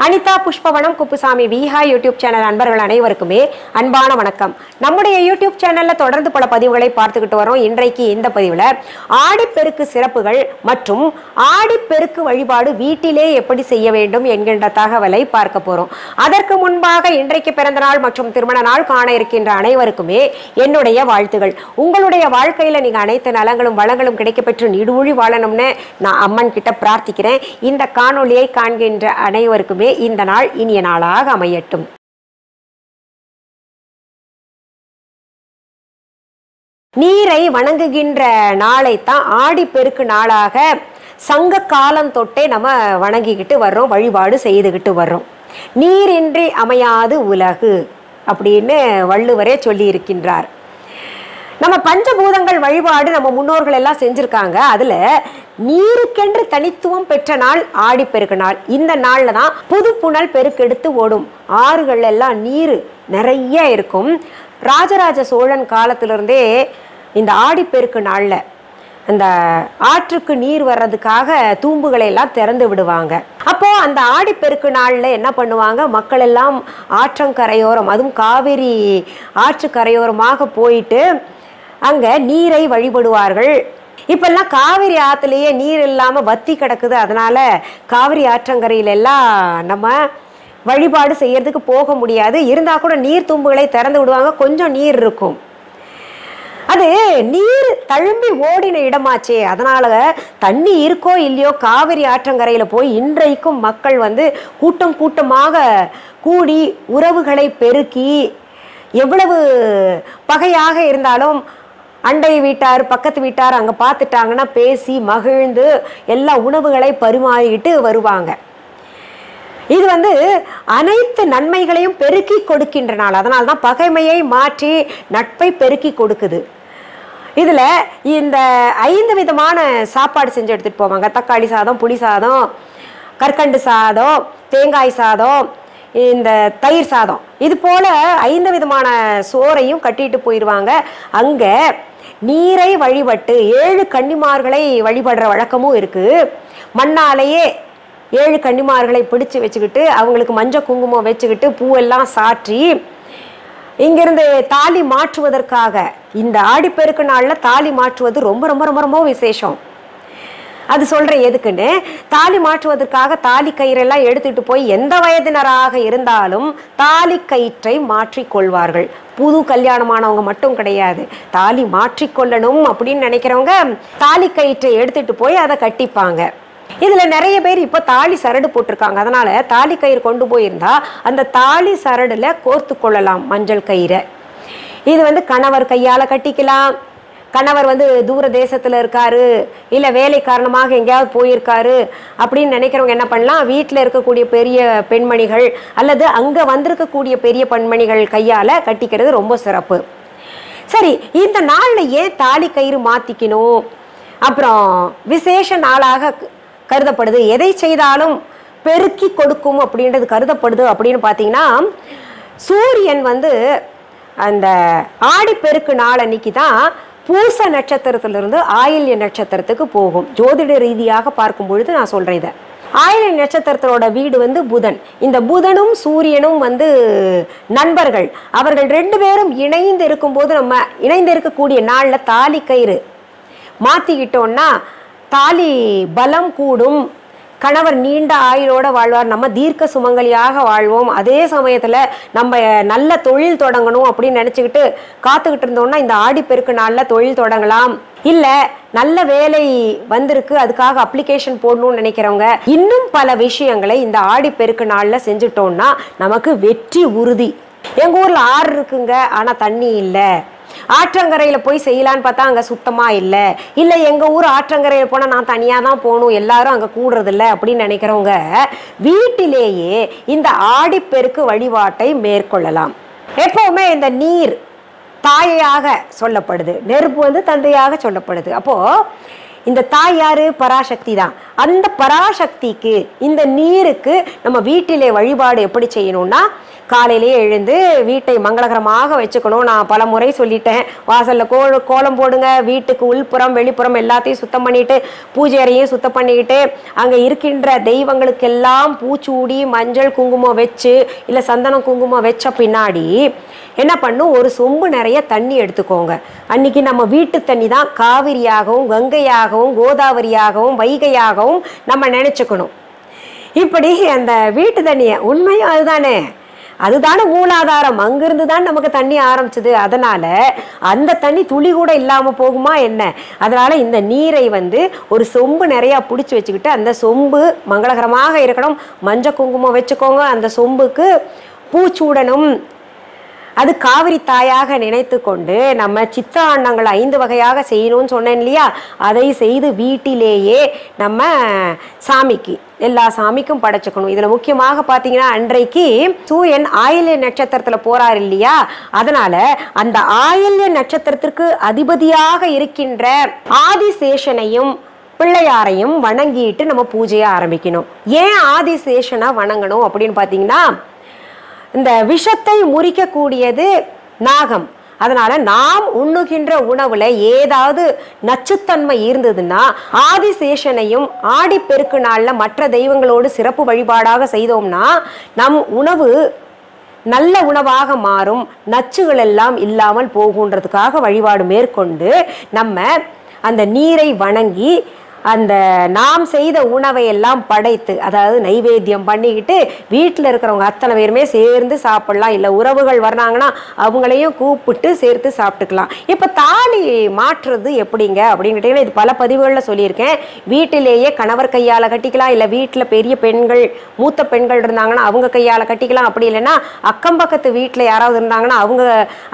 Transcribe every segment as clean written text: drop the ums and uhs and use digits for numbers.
Anitha Kuppusamy Viha YouTube channel அன்பர்கள் அனைவருக்குமே அன்பான வணக்கம். நம்முடைய YouTube சேனல்ல தொடர்ந்து பல பதிவுகளை பார்த்துக்கிட்டு வரோம். இன்றைக்கு இந்த பதிவுல ஆடி பெருக்கு சிறப்புகள் மற்றும் ஆடி பெருக்கு வழிபாடு வீட்டிலே எப்படி செய்ய வேண்டும் என்கின்ற தகவலை பார்க்க போறோம். அதற்கு முன்பாக இன்றைக்கு பிறந்த நாள் மற்றும் திருமண நாள் காண இருக்கின்ற அனைவருக்குமே என்னுடைய வாழ்த்துகள். உங்களுடைய வாழ்க்கையில நீங்க அனைத்து நலங்களும் வளங்களும் கிடைக்கப்பெற்று நீடூழி வாழணும்னு நான் அம்மன் கிட்ட பிரார்த்திக்கிறேன். இந்த காணொளியை காண்கின்ற அனைவருக்குமே இந்த நாள் இனிய நாளாக அமையட்டும். நீரை வணங்குகின்ற நாளை தான் ஆடி பெருக்கு நாளாக சங்க காலம் தொட்டே நம்ம வணங்கிக்கிட்டு வர்றோம், வழிபாடு செய்துகிட்டு வர்றோம். நீரின்றி அமையாது உலகு அப்படின்னு வள்ளுவரே சொல்லி இருக்கின்றார். நம்ம பஞ்சபூதங்கள் வழிபாடு நம்ம முன்னோர்கள் எல்லாம் செஞ்சிருக்காங்க. அதுல நீருக்கென்று தனித்துவம் பெற்ற நாள் ஆடி பெருக்கு நாள். இந்த நாள்ல தான் புது புனல் பெருக்கெடுத்து ஓடும். ஆறுகள் எல்லாம் நீர் நிறைய இருக்கும். ராஜராஜ சோழன் காலத்திலிருந்தே இந்த ஆடி பெருக்கு நாள்ல அந்த ஆற்றுக்கு நீர் வர்றதுக்காக தூம்புகளை எல்லாம் திறந்து விடுவாங்க. அப்போ அந்த ஆடி பெருக்கு நாள்ல என்ன பண்ணுவாங்க, மக்கள் எல்லாம் ஆற்றங்கரையோரம், அதுவும் காவிரி ஆற்று கரையோரமாக போயிட்டு அங்க நீரை வழிபடுவார்கள். இப்பெல்லாம் காவிரி ஆற்றுலேயே நீர் இல்லாம வத்தி கிடக்குது. அதனால காவிரி ஆற்றங்கரையில எல்லாம் நம்ம வழிபாடு செய்யறதுக்கு போக முடியாது. இருந்தா கூட நீர் தும்புகளை திறந்து விடுவாங்க, கொஞ்சம் நீர் இருக்கும். அது நீர் தழும்பி ஓடின இடமாச்சே, அதனால தண்ணி இருக்கோ இல்லையோ காவிரி ஆற்றங்கரையில போய் இன்றைக்கும் மக்கள் கூட்டம் கூட்டமாக கூடி உறவுகளை பெருக்கி, எவ்வளவு பகையாக இருந்தாலும் அண்டை வீட்டார் பக்கத்து வீட்டார் அங்கே பார்த்துட்டாங்கன்னா பேசி மகிழ்ந்து எல்லா உணவுகளை பரிமாறிட்டு வருவாங்க. இது அனைத்து நன்மைகளையும் பெருக்கி கொடுக்கின்ற நாள். அதனால தான் பகைமையை மாற்றி நட்பை பெருக்கி கொடுக்குது. இதில் இந்த 5 விதமான சாப்பாடு செஞ்சு எடுத்துகிட்டு போவாங்க. தக்காளி சாதம், புளி சாதம், கற்கண்டு சாதம், தேங்காய் சாதம், இந்த தயிர் சாதம், இது போல 5 விதமான சோறையும் கட்டிட்டு போயிடுவாங்க. அங்கே நீரை வழிபட்டு 7 கன்னிமார்களை வழிபடுற வழக்கமும் இருக்கு. மண்ணாலேயே 7 கன்னிமார்களை பிடிச்சு வச்சுக்கிட்டு அவங்களுக்கு மஞ்சள் குங்குமம் வச்சுக்கிட்டு பூவெல்லாம் சாற்றி இங்கிருந்து தாலி மாற்றுவதற்காக இந்த ஆடிப்பெருக்கு நாளில் தாலி மாற்றுவது ரொம்ப ரொம்ப ரொம்ப ரொம்ப விசேஷம். அது சொல்கிறேன் எதுக்குன்னு. தாலி மாற்றுவதற்காக தாலி கயிறெல்லாம் எடுத்துகிட்டு போய் எந்த வயதினராக இருந்தாலும் தாலி கயிற்றை மாற்றிக்கொள்வார்கள். புது கல்யாணமானவங்க மட்டும் கிடையாது, தாலி மாற்றிக்கொள்ளணும் அப்படின்னு நினைக்கிறவங்க தாலி கயிற்றை எடுத்துகிட்டு போய் அதை கட்டிப்பாங்க. இதில் நிறைய பேர் இப்போ தாலி சரடு போட்டிருக்காங்க. அதனால் தாலி கயிறு கொண்டு போயிருந்தா அந்த தாலி சரடில் கோர்த்து கொள்ளலாம் மஞ்சள் கயிறை. இது கணவர் கையால் கட்டிக்கலாம். கணவர் தூர தேசத்தில் இருக்காரு, இல்லை வேலை காரணமாக எங்கேயாவது போயிருக்காரு அப்படின்னு நினைக்கிறவங்க என்ன பண்ணலாம், வீட்டில் இருக்கக்கூடிய பெரிய பெண்மணிகள் அல்லது அங்கே வந்திருக்கக்கூடிய பெரிய பெண்மணிகள் கையால் கட்டிக்கிறது ரொம்ப சிறப்பு. சரி, இந்த நாளில் ஏன் தாலி கயிறு மாற்றிக்கணும், அப்புறம் விசேஷ நாளாக கருதப்படுது, எதை செய்தாலும் பெருக்கி கொடுக்கும் அப்படின்றது கருதப்படுது அப்படின்னு பார்த்தீங்கன்னா, சூரியன் அந்த ஆடி பெருக்கு நாள் அன்னைக்கு தான் பூச நட்சத்திரத்திலிருந்து ஆயில்ய நட்சத்திரத்துக்கு போகும். ஜோதிட ரீதியாக பார்க்கும் பொழுது நான் சொல்றேன். இதை ஆயில்ய நட்சத்திரத்தோட வீடு புதன். இந்த புதனும் சூரியனும் நண்பர்கள். அவர்கள் 2 பேரும் இணைந்து இருக்கும்போது நம்ம இணைந்து இருக்கக்கூடிய நாளில் தாலி கயிறு மாற்றிக்கிட்டோம்னா தாலி பலம் கூடும், கணவர் நீண்ட ஆயுளோட வாழ்வார், நம்ம தீர்க்க சுமங்கலியாக வாழ்வோம். அதே சமயத்தில் நம்ம நல்ல தொழில் தொடங்கணும் அப்படின்னு நினச்சிக்கிட்டு காத்துக்கிட்டு இருந்தோம்னா இந்த ஆடி பெருக்கு நாளில் தொழில் தொடங்கலாம். இல்லை நல்ல வேலை வந்திருக்கு அதுக்காக அப்ளிகேஷன் போடணும்னு நினைக்கிறவங்க இன்னும் பல விஷயங்களை இந்த ஆடி பெருக்கு நாளில் செஞ்சுட்டோம்னா நமக்கு வெற்றி உறுதி. எங்கள் ஊரில் ஆறு இருக்குங்க, ஆனால் தண்ணி இல்லை. ஆற்றங்கரையில் போய் செய்யலான்னு பார்த்தா அங்கே சுத்தமாக இல்லை. இல்லை எங்கள் ஊர் ஆற்றங்கரையில் போனால் நான் தனியாக தான் போகணும், எல்லாரும் அங்கே கூடுறதில்ல அப்படின்னு நினைக்கிறவங்க வீட்டிலேயே இந்த ஆடிப்பெருக்கு வழிபாட்டை மேற்கொள்ளலாம். எப்போவுமே இந்த நீர் தாயாக சொல்லப்படுது, நெருப்பு தந்தையாக சொல்லப்படுது. அப்போது இந்த தாய் யாரு, பராசக்தி தான். அந்த பராசக்திக்கு இந்த நீருக்கு நம்ம வீட்டிலே வழிபாடு எப்படி செய்யணும்னா, காலையிலேயே எழுந்து வீட்டை மங்களகரமாக வச்சுக்கணும். நான் பல முறை சொல்லிட்டேன். வாசலில் கோலம் போடுங்க, வீட்டுக்கு உள்புறம் வெளிப்புறம் எல்லாத்தையும் சுத்தம் பண்ணிட்டு, பூஜை அறையும் சுத்தம் பண்ணிக்கிட்டு, அங்கே இருக்கின்ற தெய்வங்களுக்கெல்லாம் பூச்சூடி மஞ்சள் குங்குமம் வச்சு இல்லை சந்தனம் குங்குமம் வச்ச பின்னாடி என்ன பண்ணும், ஒரு சொம்பு நிறைய தண்ணி எடுத்துக்கோங்க. அன்னைக்கு நம்ம வீட்டு தண்ணி தான் காவிரியாகவும் கங்கையாகவும் கோதாவரியாகவும் வைகையாகவும் நம்ம நினச்சிக்கணும். இப்படி அந்த வீட்டு தண்ணியை, உண்மையும் அதுதானே மூலாதாரம், அங்கிருந்து தான் நமக்கு தண்ணி ஆரம்பிச்சது. அதனால அந்த தண்ணி துளி கூட இல்லாமல் போகுமா என்ன? அதனால இந்த நீரை ஒரு சொம்பு நிறையா பிடிச்சி வச்சுக்கிட்டு, அந்த சொம்பு மங்களகரமாக இருக்கணும். மஞ்சள் குங்குமம் வச்சுக்கோங்க. அந்த சொம்புக்கு பூச்சூடணும். அது காவிரி தாயாக நினைத்து கொண்டு நம்ம சித்திராண்ணங்கள் 5 வகையாக செய்யணும்னு சொன்னேன் இல்லையா, அதை செய்து வீட்டிலேயே நம்ம சாமிக்கு எல்லா சாமிக்கும் படைச்சுக்கணும். இதில் முக்கியமாக பார்த்தீங்கன்னா, அன்றைக்கு சூரியன் ஆயில்ய நட்சத்திரத்தில் போறார் இல்லையா, அதனால அந்த ஆயில்ய நட்சத்திரத்திற்கு அதிபதியாக இருக்கின்ற ஆதிசேஷனையும் பிள்ளையாரையும் வணங்கிட்டு நம்ம பூஜையை ஆரம்பிக்கணும். ஏன் ஆதிசேஷனை வணங்கணும் அப்படின்னு பார்த்தீங்கன்னா, இந்த விஷத்தை முறிக்கக்கூடியது நாகம். அதனால நாம் உண்ணுகின்ற உணவுல ஏதாவது நச்சுத்தன்மை இருந்ததுன்னா ஆதிசேஷனையும் ஆடிப்பெருக்கு நாள்ல மற்ற தெய்வங்களோடு சிறப்பு வழிபாடாக செய்தோம்னா நம் உணவு நல்ல உணவாக மாறும், நச்சுகள் எல்லாம் இல்லாமல் போகுன்றதுக்காக வழிபாடு மேற்கொண்டு நம்ம அந்த நீரை வணங்கி அந்த நாம் செய்த உணவை எல்லாம் படைத்து, அதாவது நைவேத்தியம் பண்ணிக்கிட்டு வீட்டில் இருக்கிறவங்க அத்தனை பேருமே சேர்ந்து சாப்பிடலாம். இல்லை உறவுகள் வர்றாங்கன்னா அவங்களையும் கூப்பிட்டு சேர்த்து சாப்பிட்டுக்கலாம். இப்போ தாலி மாற்றுறது எப்படிங்க அப்படின்னு கேட்டிங்கன்னா, இது பல பதிவுகளில் சொல்லியிருக்கேன். வீட்டிலேயே கணவர் கையால் கட்டிக்கலாம், இல்லை வீட்டில் பெரிய பெண்கள் மூத்த பெண்கள் இருந்தாங்கன்னா அவங்க கையால் கட்டிக்கலாம். அப்படி இல்லைன்னா அக்கம் பக்கத்து வீட்டில் யாராவது இருந்தாங்கன்னா அவங்க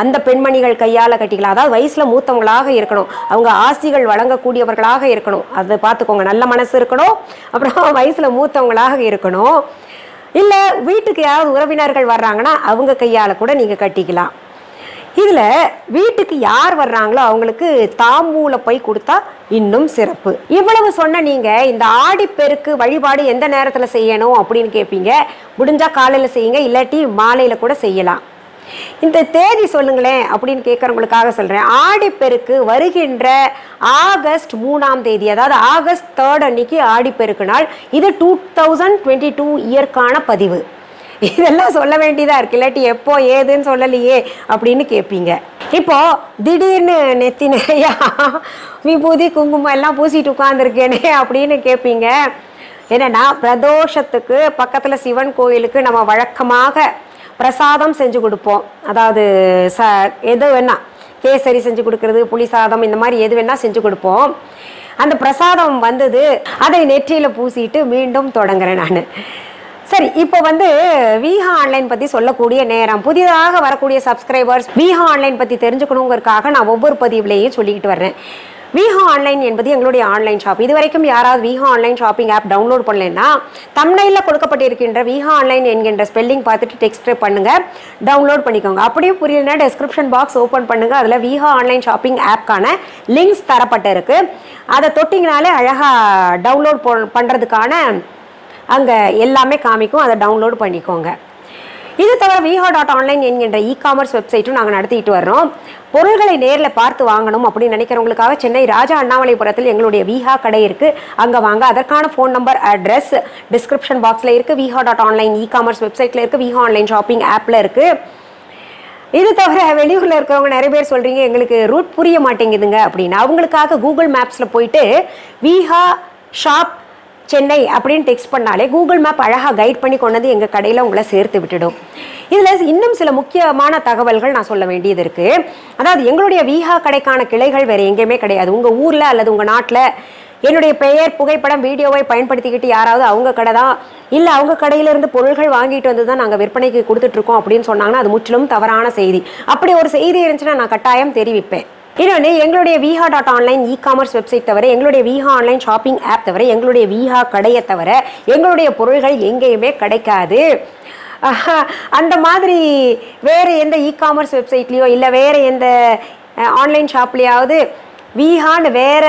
அந்த பெண்மணிகள் கையால் கட்டிக்கலாம். அதாவது வயசில் மூத்தவங்களாக இருக்கணும், அவங்க ஆசிகள் வழங்கக்கூடியவர்களாக இருக்கணும். அது பார்த்துக்கோங்க, நல்ல மனசு இருக்கணும், அப்புறம் வயசுல மூத்தவங்களாக இருக்கணும். இல்லை வீட்டுக்கு யாராவது உறவினர்கள் வர்றாங்கன்னா அவங்க கையால் கூட நீங்கள் கட்டிக்கலாம். இதில் வீட்டுக்கு யார் வர்றாங்களோ அவங்களுக்கு தாம்பூல போய் கொடுத்தா இன்னும் சிறப்பு. இவ்வளவு சொன்ன நீங்கள் இந்த ஆடிப்பெருக்கு வழிபாடு எந்த நேரத்தில் செய்யணும் அப்படின்னு கேட்பீங்க. முடிஞ்சால் காலையில் செய்யுங்க, இல்லாட்டி மாலையில் கூட செய்யலாம். இந்த தேதி சொல்லுங்களேன் அப்படின்னு கேட்குறவங்களுக்காக சொல்கிறேன். ஆடிப்பெருக்கு வருகின்ற ஆகஸ்ட் 3ஆம் தேதி, அதாவது ஆகஸ்ட் 3 அன்னைக்கு ஆடிப்பெருக்கு நாள். இது 2022 இயற்கான பதிவு. இதெல்லாம் சொல்ல வேண்டியதாக இருக்கு, இல்லாட்டி எப்போ ஏதுன்னு சொல்லலையே அப்படின்னு கேட்பீங்க. இப்போ திடீர்னு நெத்தி நிறையா விபூதி குங்குமம் எல்லாம் பூசிட்டு உட்காந்துருக்கேனே அப்படின்னு கேட்பீங்க. என்னன்னா, பிரதோஷத்துக்கு பக்கத்தில் சிவன் கோயிலுக்கு நம்ம வழக்கமாக பிரசாதம் செஞ்சு கொடுப்போம். அதாவது எது வேணா, கேசரி செஞ்சு கொடுக்கறது, புளி சாதம், இந்த மாதிரி எது வேணா செஞ்சு கொடுப்போம். அந்த பிரசாதம் வந்தது, அதை நெற்றியில் பூசிட்டு மீண்டும் தொடங்குறேன் நான். சரி, இப்போ விஹா ஆன்லைன் பற்றி சொல்லக்கூடிய நேரம். புதிதாக வரக்கூடிய சப்ஸ்கிரைபர்ஸ் விஹா ஆன்லைன் பற்றி தெரிஞ்சுக்கணுங்கிறதுக்காக நான் ஒவ்வொரு பதிவுலையும் சொல்லிக்கிட்டு வர்றேன். விஹா ஆன்லைன் என்பது எங்களுடைய ஆன்லைன் ஷாப். இது வரைக்கும் யாராவது Viha online shopping app download பண்ணலைன்னா தம்ப்நெயிலில் கொடுக்கப்பட்டிருக்கின்ற விஹா ஆன்லைன் என்கின்ற ஸ்பெல்லிங் பார்த்துட்டு டெக்ஸ்ட் பண்ணுங்கள், டவுன்லோட் பண்ணிக்கோங்க. அப்படியே புரியலன்னா டெஸ்கிரிப்ஷன் பாக்ஸ் ஓப்பன் பண்ணுங்கள், அதில் விஹா ஆன்லைன் ஷாப்பிங் ஆப்க்கான லிங்க்ஸ் தரப்பட்டு இருக்குது. அதை தொட்டிங்கனாலே அழகாக டவுன்லோட் பண்ணுறதுக்கான அங்கே எல்லாமே காமிக்கும், அதை டவுன்லோட் பண்ணிக்கோங்க. இது தவிர viha.online என்கின்ற இ-காமர்ஸ் வெப்சைட்டும் நாங்கள் நடத்திட்டு வர்றோம். பொருள்களை நேரில் பார்த்து வாங்கணும் அப்படின்னு நினைக்கிறவங்களுக்காக சென்னை ராஜா அண்ணாமலைபுரத்தில் எங்களுடைய விஹா கடை இருக்குது, அங்கே வாங்க. அதற்கான ஃபோன் நம்பர், அட்ரஸ் டிஸ்கிரிப்ஷன் பாக்ஸில் இருக்குது. viha.online இ-காமர்ஸ் வெப்சைட்டில் இருக்குது, விஹா ஆன்லைன் ஷாப்பிங் ஆப்பில் இருக்குது. இது தவிர வெளியூரில் இருக்கிறவங்க நிறைய பேர் சொல்கிறீங்க எங்களுக்கு ரூட் புரிய மாட்டேங்குதுங்க அப்படின்னு. அவங்களுக்காக கூகுள் மேப்ஸில் போயிட்டு விஹா ஷாப் சென்னை அப்படின்னு டெக்ஸ்ட் பண்ணாலே கூகுள் மேப் அழகாக கைட் பண்ணி கொண்டது எங்கள் கடையில் உங்களை சேர்த்து விட்டுடும். இதில் இன்னும் சில முக்கியமான தகவல்கள் நான் சொல்ல வேண்டியது இருக்குது. அதாவது எங்களுடைய விஹா கடைக்கான கிளைகள் வேறு எங்கேயுமே கிடையாது. உங்கள் ஊரில் அல்லது உங்கள் நாட்டில் என்னுடைய பெயர், புகைப்படம், வீடியோவை பயன்படுத்திக்கிட்டு யாராவது அவங்க கடை தான், இல்லை அவங்க கடையிலேருந்து பொருள்கள் வாங்கிட்டு வந்து தான் நாங்கள் விற்பனைக்கு கொடுத்துட்ருக்கோம் அப்படின்னு சொன்னாங்கன்னா அது முற்றிலும் தவறான செய்தி. அப்படி ஒரு செய்தி இருந்துச்சுன்னா நான் கட்டாயம் தெரிவிப்பேன். இன்னொன்று, எங்களுடைய viha.online இ-காமர்ஸ் வெப்சைட் தவிர, எங்களுடைய விஹா ஆன்லைன் ஷாப்பிங் ஆப் தவிர, எங்களுடைய விஹா கடையை தவிர எங்களுடைய பொருள்கள் எங்கேயுமே கிடைக்காது. அந்த மாதிரி வேறு எந்த இ-காமர்ஸ் வெப்சைட்லேயோ இல்லை வேறு எந்த ஆன்லைன் ஷாப்லேயாவது வீஹான்னு வேற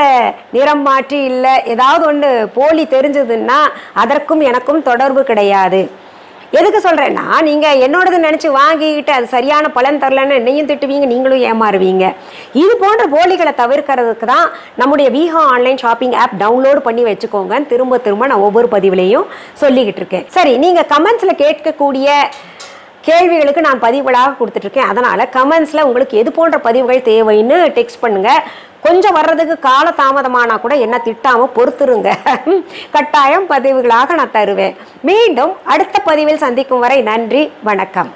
நிறம் மாற்றி இல்லை ஏதாவது ஒன்று போலி தெரிஞ்சதுன்னா அதற்கும் எனக்கும் தொடர்பு கிடையாது. எதுக்கு சொல்கிறேன்னா, நீங்கள் என்னோடது நினச்சி வாங்கிக்கிட்டு அது சரியான பலன் தரலன்னு என்னையும் திட்டுவீங்க, நீங்களும் ஏமாறுவீங்க. இது போன்ற போலிகளை தவிர்க்கிறதுக்கு தான் நம்முடைய Viha online shopping app download பண்ணி வச்சுக்கோங்க. திரும்ப திரும்ப நான் ஒவ்வொரு பதிவுலையும் சொல்லிக்கிட்டு இருக்கேன். சரி, நீங்கள் கமெண்ட்ஸில் கேட்கக்கூடிய கேள்விகளுக்கு நான் பதிவுகளாக கொடுத்துட்ருக்கேன். அதனால் கமெண்ட்ஸில் உங்களுக்கு எது போன்ற பதிவுகள் தேவைன்னு டெக்ஸ்ட் பண்ணுங்கள். கொஞ்சம் வர்றதுக்கு கால தாமதமானா கூட என்ன திட்டாமல் பொறுத்துருங்க. கட்டாயம் பதிவுகளாக நான் தருவேன். மீண்டும் அடுத்த பதிவில் சந்திக்கும் வரை நன்றி, வணக்கம்.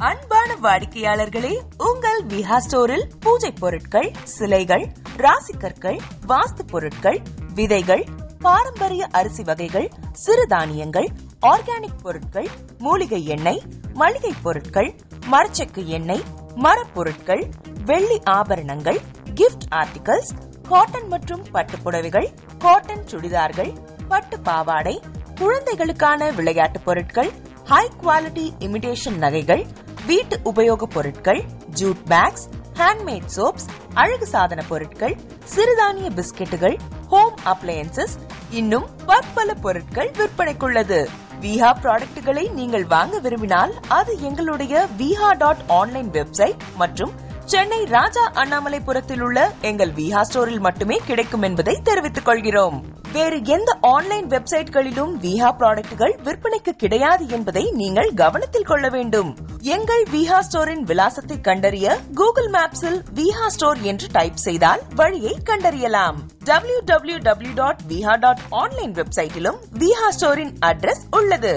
அன்பான வாடிக்கையாளர்களே, உங்கள் விஹா ஸ்டோரில் பூஜை பொருட்கள், சிலைகள், ராசிக்கற்கள், வாஸ்து பொருட்கள், விதைகள், பாரம்பரிய அரிசி வகைகள், சிறுதானியங்கள், ஆர்கானிக் பொருட்கள், மூலிகை எண்ணெய், மளிகை பொருட்கள், மரச்செக்கு எண்ணெய், மரப்பொருட்கள், வெள்ளி ஆபரணங்கள், கிஃப்ட் ஆர்டிகல்ஸ், காட்டன் மற்றும் பட்டு புடவைகள், காட்டன் சுடிதார்கள், பட்டு பாவாடை, குழந்தைகளுக்கான விளையாட்டு பொருட்கள், ஹை குவாலிட்டி இமிடேஷன் நகைகள், வீட்டு உபயோக பொருட்கள், ஜூட் பேக்ஸ், ஹேண்ட்மேட் சோப்ஸ், அழகு சாதன பொருட்கள், சிறுதானிய பிஸ்கெட்டுகள், ஹோம் அப்ளையன்சஸ், இன்னும் பற்பல பொருட்கள் விற்பனைக்குள்ளது. விஹா ப்ராடக்ட்களை நீங்கள் வாங்க விரும்பினால் அது எங்களுடைய viha.online வெப்சைட் மற்றும் சென்னை ராஜா அண்ணாமலைபுரத்தில் உள்ள எங்கள் விஹா ஸ்டோரில் மட்டுமே கிடைக்கும் என்பதை தெரிவித்துக் கொள்கிறோம். வேறு எந்த ஆன்லைன் வெப்சைட்களிலும் விஹா ப்ராடக்ட்கள் விற்பனைக்கு கிடையாது என்பதை நீங்கள் கவனத்தில் கொள்ள வேண்டும். எங்கள் விஹா ஸ்டோரின் விலாசத்தை கண்டறிய கூகுள் மேப்ஸில் விஹா ஸ்டோர் என்று டைப் செய்தால் வழியை கண்டறியலாம். www.viha.online வெப்சைட்டிலும் விஹா ஸ்டோரின் அட்ரஸ் உள்ளது.